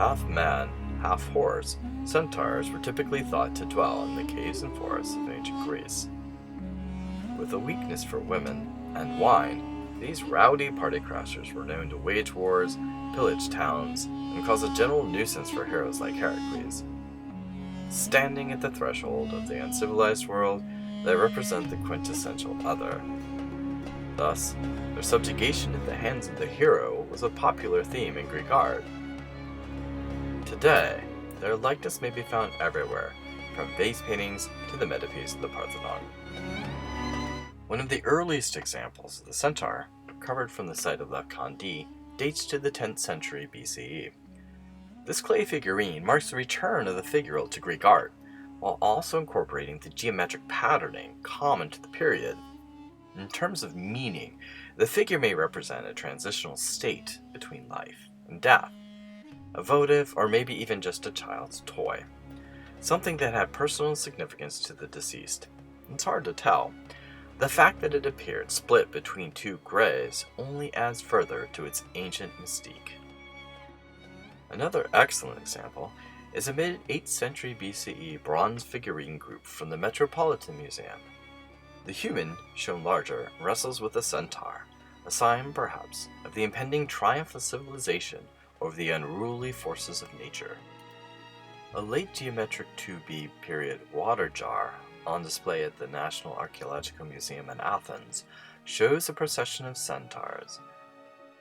half man, half horse, centaurs were typically thought to dwell in the caves and forests of ancient Greece. With a weakness for women and wine, these rowdy party crashers were known to wage wars, pillage towns, and cause a general nuisance for heroes like Heracles. Standing at the threshold of the uncivilized world, they represent the quintessential other. Thus, their subjugation in the hands of the hero was a popular theme in Greek art. Today, their likeness may be found everywhere, from vase paintings to the metapiece of the Parthenon. One of the earliest examples of the centaur, recovered from the site of Lacandie, dates to the 10th century BCE. This clay figurine marks the return of the figural to Greek art, while also incorporating the geometric patterning common to the period. In terms of meaning, the figure may represent a transitional state between life and death, a votive or maybe even just a child's toy, something that had personal significance to the deceased. It's hard to tell. The fact that it appeared split between two graves only adds further to its ancient mystique. Another excellent example is a mid-8th century BCE bronze figurine group from the Metropolitan Museum. The human, shown larger, wrestles with a centaur, a sign, perhaps, of the impending triumph of civilization over the unruly forces of nature. A late geometric 2B period water jar on display at the National Archaeological Museum in Athens shows a procession of centaurs.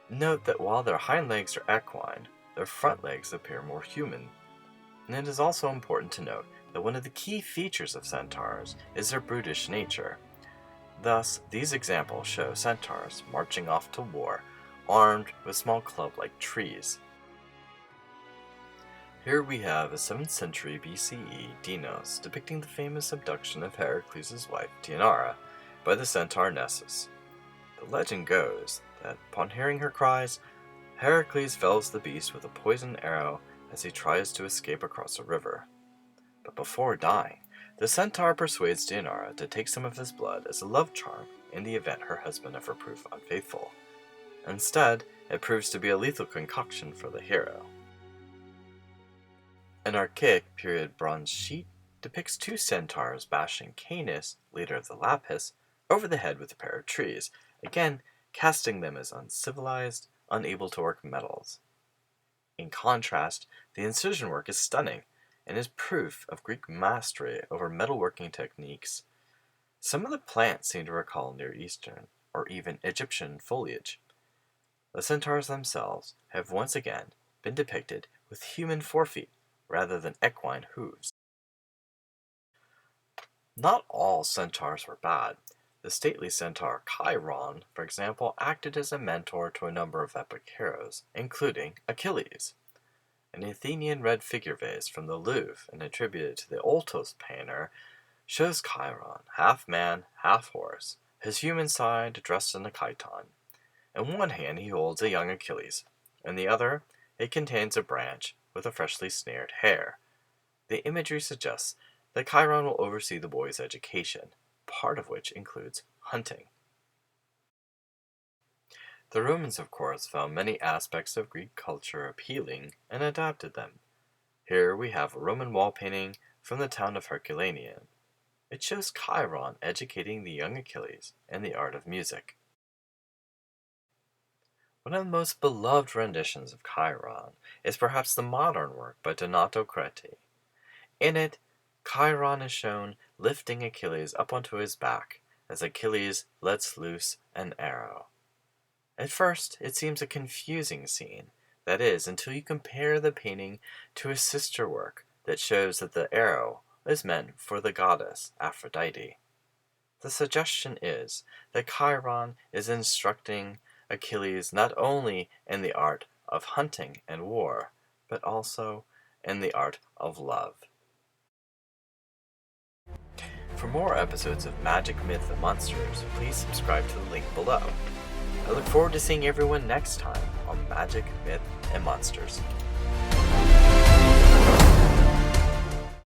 Note that while their hind legs are equine, their front legs appear more human. And it is also important to note that one of the key features of centaurs is their brutish nature. Thus, these examples show centaurs marching off to war, armed with small club-like trees. Here we have a 7th century BCE Dinos depicting the famous abduction of Heracles' wife Deianira by the centaur Nessus. The legend goes that upon hearing her cries, Heracles fells the beast with a poisoned arrow as he tries to escape across a river. But before dying, the centaur persuades Deianira to take some of his blood as a love charm in the event her husband ever proved unfaithful. Instead, it proves to be a lethal concoction for the hero. An archaic period bronze sheet depicts two centaurs bashing Canis, leader of the Lapis, over the head with a pair of trees, again casting them as uncivilized, unable to work metals. In contrast, the incision work is stunning and is proof of Greek mastery over metalworking techniques. Some of the plants seem to recall Near Eastern or even Egyptian foliage. The centaurs themselves have once again been depicted with human forefeet rather than equine hooves. Not all centaurs were bad. The stately centaur Chiron, for example, acted as a mentor to a number of epic heroes, including Achilles. An Athenian red figure vase from the Louvre and attributed to the Oltos painter shows Chiron, half man, half horse, his human side dressed in a chiton. In one hand he holds a young Achilles, in the other it contains a branch with a freshly snared hare. The imagery suggests that Chiron will oversee the boy's education, part of which includes hunting. The Romans, of course, found many aspects of Greek culture appealing and adapted them. Here we have a Roman wall painting from the town of Herculaneum. It shows Chiron educating the young Achilles in the art of music. One of the most beloved renditions of Chiron is perhaps the modern work by Donato Creti. In it, Chiron is shown lifting Achilles up onto his back as Achilles lets loose an arrow. At first, it seems a confusing scene, that is, until you compare the painting to a sister work that shows that the arrow is meant for the goddess Aphrodite. The suggestion is that Chiron is instructing Achilles not only in the art of hunting and war, but also in the art of love. For more episodes of Magic, Myth, and Monsters, please subscribe to the link below. I look forward to seeing everyone next time on Magic, Myth, and Monsters.